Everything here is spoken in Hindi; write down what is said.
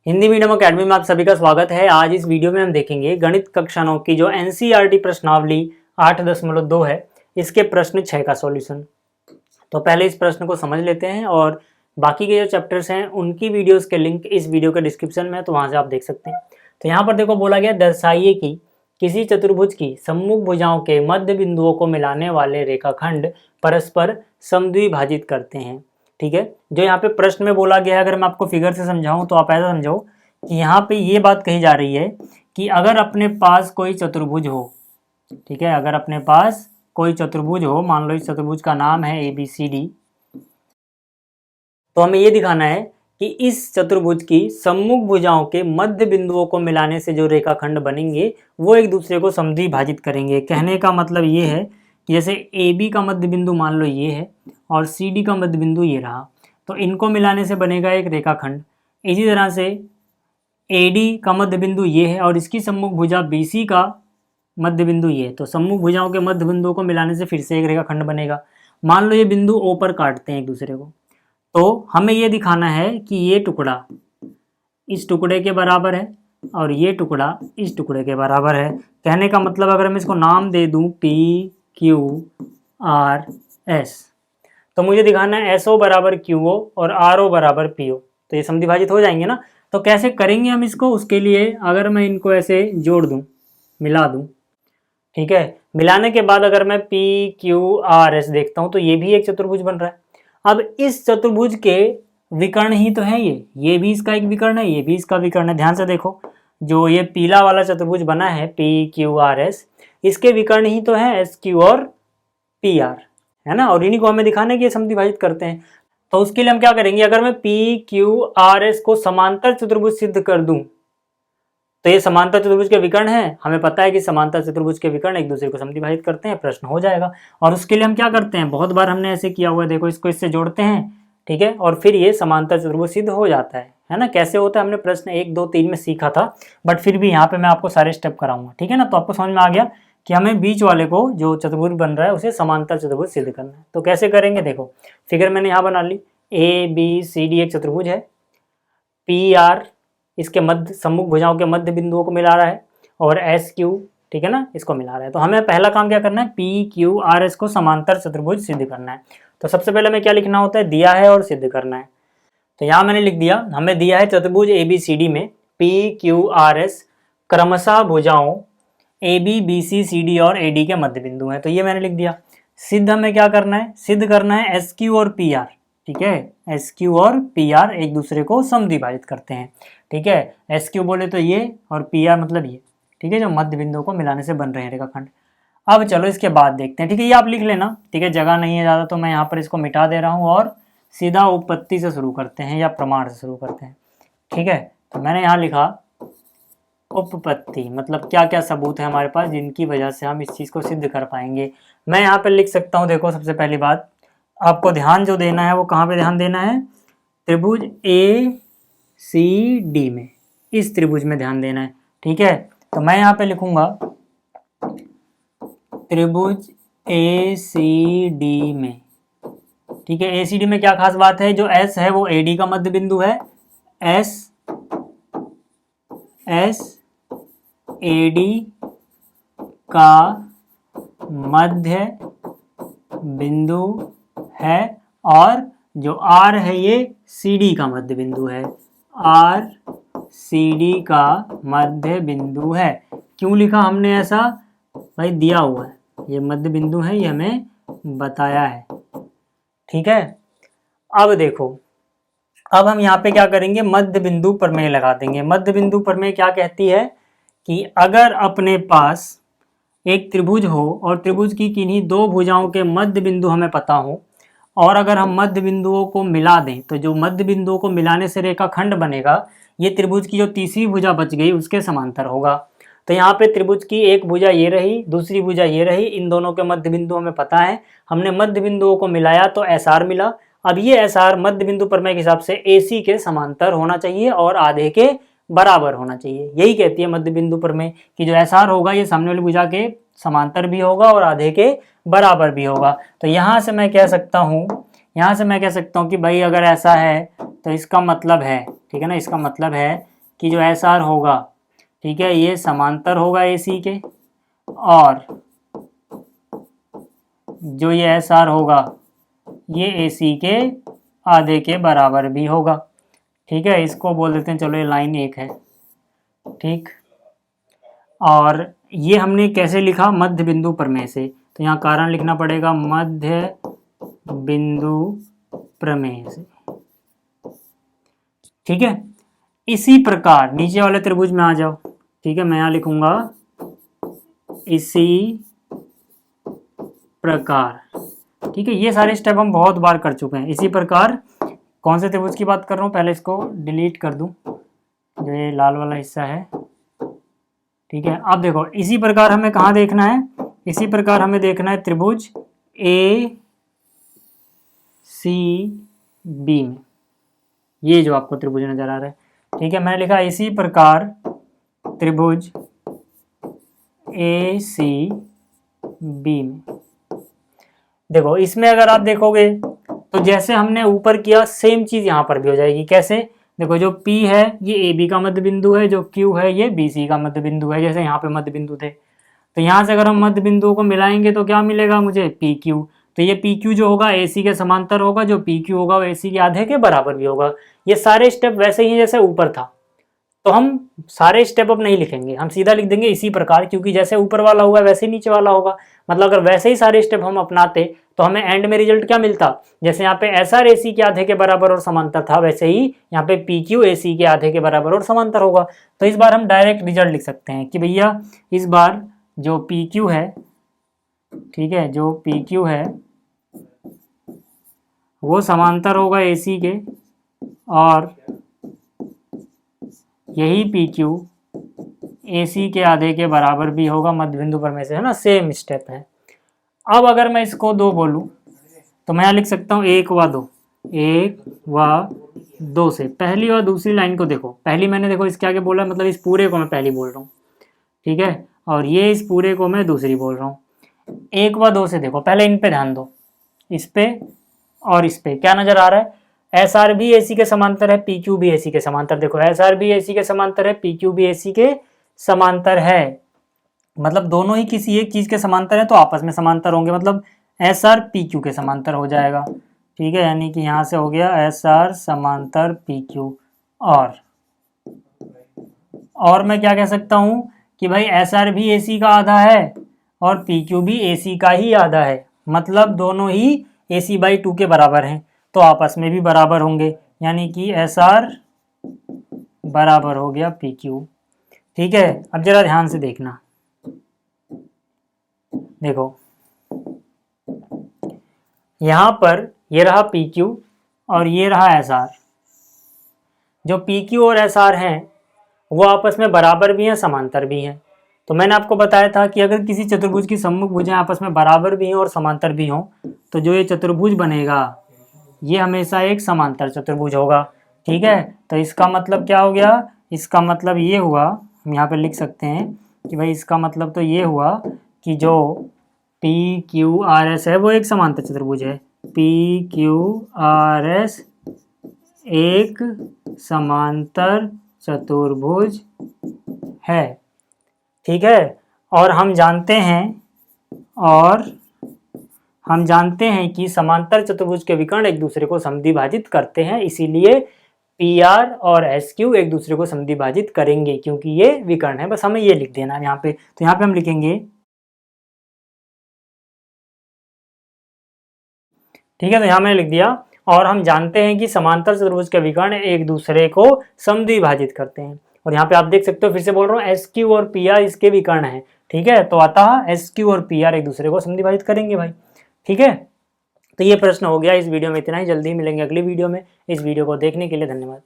हिंदी मीडियम अकेडमी में आप सभी का स्वागत है। आज इस वीडियो में हम देखेंगे गणित कक्षा 9 की जो एनसीईआरटी प्रश्नावली 8.2 है, इसके प्रश्न 6 का सॉल्यूशन। तो पहले इस प्रश्न को समझ लेते हैं और बाकी के जो चैप्टर्स हैं उनकी वीडियोस के लिंक इस वीडियो के डिस्क्रिप्शन में है, तो वहाँ से आप देख सकते हैं। तो यहाँ पर देखो बोला गया, दर्शाइए कि किसी चतुर्भुज की सम्मुख भुजाओं के मध्य बिंदुओं को मिलाने वाले रेखाखंड परस्पर समद्विभाजित करते हैं। ठीक है, जो यहाँ पे प्रश्न में बोला गया है, अगर मैं आपको फिगर से समझाऊं तो आप ऐसा समझो कि यहाँ पे ये बात कही जा रही है कि अगर अपने पास कोई चतुर्भुज हो, ठीक है, अगर अपने पास कोई चतुर्भुज हो, मान लो इस चतुर्भुज का नाम है ABCD, तो हमें ये दिखाना है कि इस चतुर्भुज की सम्मुख भुजाओं के मध्य बिंदुओं को मिलाने से जो रेखाखंड बनेंगे वो एक दूसरे को समद्विभाजित करेंगे। कहने का मतलब ये है कि जैसे AB का मध्य बिंदु मान लो ये है और CD का मध्य बिंदु ये रहा, तो इनको मिलाने से बनेगा एक रेखाखंड। इसी तरह से AD का मध्य बिंदु ये है और इसकी सम्मुख भुजा BC का मध्य बिंदु ये है, तो सम्मुख भुजाओं के मध्य बिंदुओं को मिलाने से फिर से एक रेखाखंड बनेगा। मान लो ये बिंदु O पर काटते हैं एक दूसरे को, तो हमें ये दिखाना है कि ये टुकड़ा इस टुकड़े के बराबर है और ये टुकड़ा इस टुकड़े के बराबर है। कहने का मतलब अगर मैं इसको नाम दे दूं PQRS, तो मुझे दिखाना है SO बराबर QO और RO बराबर PO, तो ये समद्विभाजित हो जाएंगे ना। तो कैसे करेंगे हम इसको, उसके लिए अगर मैं इनको ऐसे जोड़ दूं, मिला दूं, ठीक है, मिलाने के बाद अगर मैं PQRS देखता हूं तो ये भी एक चतुर्भुज बन रहा है। अब इस चतुर्भुज के विकर्ण ही तो है ये भी इसका एक विकर्ण है, ये भी इसका विकर्ण है। ध्यान से देखो, जो ये पीला वाला चतुर्भुज बना है PQRS, इसके विकर्ण ही तो है SQ और PR, है ना, और इन्हीं को हमें दिखाना है कि ये समद्विभाजित करते हैं। तो उसके लिए हम क्या करेंगे, अगर मैं PQRS को समांतर चतुर्भुज सिद्ध कर दूं, तो ये समांतर चतुर्भुज के विकर्ण है, हमें पता है कि समांतर चतुर्भुज के विकर्ण एक दूसरे को समद्विभाजित करते हैं, प्रश्न हो जाएगा। और उसके लिए हम क्या करते हैं, बहुत बार हमने ऐसे किया हुआ है, देखो इसको इससे जोड़ते हैं, ठीक है, और फिर ये समांतर चतुर्भुज सिद्ध हो जाता है ना। कैसे होता है हमने प्रश्न 1, 2, 3 में सीखा था, बट फिर भी यहाँ पे मैं आपको सारे स्टेप कराऊंगा, ठीक है ना। तो आपको समझ में आ गया कि हमें बीच वाले को जो चतुर्भुज बन रहा है उसे समांतर चतुर्भुज सिद्ध करना है। तो कैसे करेंगे, देखो फिगर मैंने यहाँ बना ली, ABCD एक चतुर्भुज है, PR इसके मध्य सम्मुख भुजाओं के मध्य बिंदुओं को मिला रहा है और SQ, ठीक है ना, इसको मिला रहा है। तो हमें पहला काम क्या करना है, PQRS को समांतर चतुर्भुज सिद्ध करना है। तो सबसे पहले हमें क्या लिखना होता है, दिया है और सिद्ध करना है। तो यहाँ मैंने लिख दिया, हमें दिया है चतुर्भुज ABCD में PQRS क्रमशः भुजाओं AB, BC, CD और AD के मध्य बिंदु हैं, तो ये मैंने लिख दिया। सिद्ध हमें क्या करना है, सिद्ध करना है SQ और PR, ठीक है, SQ और PR एक दूसरे को समद्विभाजित करते हैं, ठीक है। SQ बोले तो ये और PR मतलब ये, ठीक है, जो मध्य बिंदुओं को मिलाने से बन रहे हैं रेखाखंड। अब चलो इसके बाद देखते हैं, ठीक है, ये आप लिख लेना, ठीक है, जगह नहीं है ज़्यादा तो मैं यहाँ पर इसको मिटा दे रहा हूँ और सीधा उपपत्ति से शुरू करते हैं या प्रमाण से शुरू करते हैं, ठीक है। तो मैंने यहाँ लिखा उपपत्ति, मतलब क्या क्या सबूत है हमारे पास जिनकी वजह से हम इस चीज़ को सिद्ध कर पाएंगे। मैं यहाँ पर लिख सकता हूँ, देखो सबसे पहली बात आपको ध्यान जो देना है वो कहाँ पे ध्यान देना है, त्रिभुज ACD में, इस त्रिभुज में ध्यान देना है, ठीक है। तो मैं यहाँ पे लिखूंगा त्रिभुज ACD में, ठीक है। ACD में क्या खास बात है, जो S है वो AD का मध्य बिंदु है, S AD का मध्य बिंदु है और जो R है ये CD का मध्य बिंदु है, R CD का मध्य बिंदु है। क्यों लिखा हमने ऐसा, भाई दिया हुआ है, ये मध्य बिंदु है, ये हमें बताया है, ठीक है। अब देखो, अब हम यहाँ पे क्या करेंगे, मध्य बिंदु प्रमेय लगा देंगे। मध्य बिंदु प्रमेय क्या कहती है कि अगर अपने पास एक त्रिभुज हो और त्रिभुज की किन्हीं दो भुजाओं के मध्य बिंदु हमें पता हो और अगर हम मध्य बिंदुओं को मिला दें, तो जो मध्य बिंदुओं को मिलाने से रेखाखंड बनेगा, ये त्रिभुज की जो तीसरी भुजा बच गई उसके समांतर होगा। तो यहाँ पे त्रिभुज की एक भुजा ये रही, दूसरी भुजा ये रही, इन दोनों के मध्य बिंदु हमें पता है, हमने मध्य बिंदुओं को मिलाया तो SR मिला। अब ये SR मध्य बिंदु प्रमेय के हिसाब से AC के समांतर होना चाहिए और आधे के बराबर होना चाहिए। यही कहती है मध्य बिंदु प्रमेय कि जो SR होगा ये सामने वाली भुजा के समांतर भी होगा और आधे के बराबर भी होगा। तो यहाँ से मैं कह सकता हूँ कि भाई अगर ऐसा है तो इसका मतलब है, ठीक है ना, इसका मतलब है कि जो एस आर होगा, ठीक है, ये समांतर होगा ए सी के, और जो ये एस आर होगा ये ए सी के आधे के बराबर भी होगा। ठीक है, इसको बोल देते हैं, चलो ये लाइन 1 है। ठीक, और ये हमने कैसे लिखा, मध्य बिंदु प्रमेय से, तो यहाँ कारण लिखना पड़ेगा मध्य बिंदु प्रमेय से। ठीक है, इसी प्रकार नीचे वाले त्रिभुज में आ जाओ। ठीक है, मैं यहाँ लिखूंगा इसी प्रकार। ठीक है, ये सारे स्टेप हम बहुत बार कर चुके हैं। इसी प्रकार कौन से त्रिभुज की बात कर रहा हूँ, पहले इसको डिलीट कर दूं, जो ये लाल वाला हिस्सा है। ठीक है, अब देखो इसी प्रकार हमें कहाँ देखना है, इसी प्रकार हमें देखना है त्रिभुज ए सी बी में, ये जो आपको त्रिभुज नजर आ रहा है। ठीक है, मैंने लिखा इसी प्रकार त्रिभुज ए सी बी में। देखो इसमें अगर आप देखोगे तो जैसे हमने ऊपर किया सेम चीज यहाँ पर भी हो जाएगी। कैसे, देखो जो P है ये ए बी का मध्य बिंदु है, जो Q है ये बी सी का मध्य बिंदु है। जैसे यहाँ पे मध्य बिंदु थे, तो यहाँ से अगर हम मध्य बिंदुओं को मिलाएंगे तो क्या मिलेगा मुझे, PQ। तो ये PQ जो होगा AC के समांतर होगा, जो PQ होगा वो AC के आधे के बराबर भी होगा। ये सारे स्टेप वैसे ही जैसे ऊपर था, तो हम सारे स्टेप अब नहीं लिखेंगे, हम सीधा लिख देंगे इसी प्रकार, क्योंकि जैसे ऊपर वाला हुआ वैसे ही नीचे वाला होगा। मतलब अगर वैसे ही सारे स्टेप हम अपनाते तो हमें एंड में रिजल्ट क्या मिलता, जैसे यहाँ पे एस आर AC के आधे के बराबर और समांतर था, वैसे ही यहाँ पे PQ AC के आधे के बराबर और समांतर होगा। तो इस बार हम डायरेक्ट रिजल्ट लिख सकते हैं कि भैया इस बार जो PQ है, ठीक है, जो PQ है वो समांतर होगा AC के, और यही PQ AC के आधे के बराबर भी होगा मध्य बिंदु प्रमेय से, है ना, सेम स्टेप है। अब अगर मैं इसको 2 बोलूं तो मैं यहाँ लिख सकता हूँ 1 व 2, 1 व 2 से पहली और दूसरी लाइन को देखो। पहली मैंने देखो इसके आगे बोला, मतलब इस पूरे को मैं पहली बोल रहा हूँ, ठीक है, और ये इस पूरे को मैं दूसरी बोल रहा हूँ। 1 व 2 से देखो, पहले इन पे ध्यान दो, इस पे और इस पे क्या नजर आ रहा है, एस आर भी AC के समांतर है, PQ भी AC के समांतर। देखो एस आर भी AC के समांतर है, PQ भी AC के समांतर है, मतलब दोनों ही किसी एक चीज के समांतर है तो आपस में समांतर होंगे, मतलब एस आर PQ के समांतर हो जाएगा। ठीक है, यानी कि यहाँ से हो गया एस आर समांतर PQ। और मैं क्या कह सकता हूँ कि भाई एस आर भी AC का आधा है और PQ भी AC का ही आधा है, मतलब दोनों ही AC/2 के बराबर हैं, तो आपस में भी बराबर होंगे, यानी कि एस आर बराबर हो गया PQ। ठीक है, अब जरा ध्यान से देखना, देखो यहाँ पर ये रहा PQ और ये रहा SR। जो PQ और SR हैं वो आपस में बराबर भी हैं, समांतर भी हैं। तो मैंने आपको बताया था कि अगर किसी चतुर्भुज की सम्मुख भुजाएं आपस में बराबर भी हों और समांतर भी हों, तो जो ये चतुर्भुज बनेगा ये हमेशा एक समांतर चतुर्भुज होगा। ठीक है, तो इसका मतलब क्या हो गया, इसका मतलब ये हुआ, हम यहाँ पे लिख सकते हैं कि भाई इसका मतलब तो ये हुआ कि जो PQRS है वो एक समांतर चतुर्भुज है, PQRS एक समांतर चतुर्भुज है। ठीक है, और हम जानते हैं कि समांतर चतुर्भुज के विकर्ण एक दूसरे को समद्विभाजित करते हैं, इसीलिए PR और SQ एक दूसरे को समद्विभाजित करेंगे, क्योंकि ये विकर्ण है। बस हमें ये लिख देना है यहाँ पे, तो यहाँ पे हम लिखेंगे, ठीक है, तो यहाँ मैंने लिख दिया, और हम जानते हैं कि समांतर चतुर्भुज के विकर्ण एक दूसरे को समद्विभाजित करते हैं। और यहाँ पे आप देख सकते हो, फिर से बोल रहा हूँ, SQ और PR इसके विकर्ण हैं। ठीक है, तो अतः SQ और PR एक दूसरे को समद्विभाजित करेंगे भाई। ठीक है, तो ये प्रश्न हो गया। इस वीडियो में इतना ही, जल्दी मिलेंगे अगली वीडियो में। इस वीडियो को देखने के लिए धन्यवाद।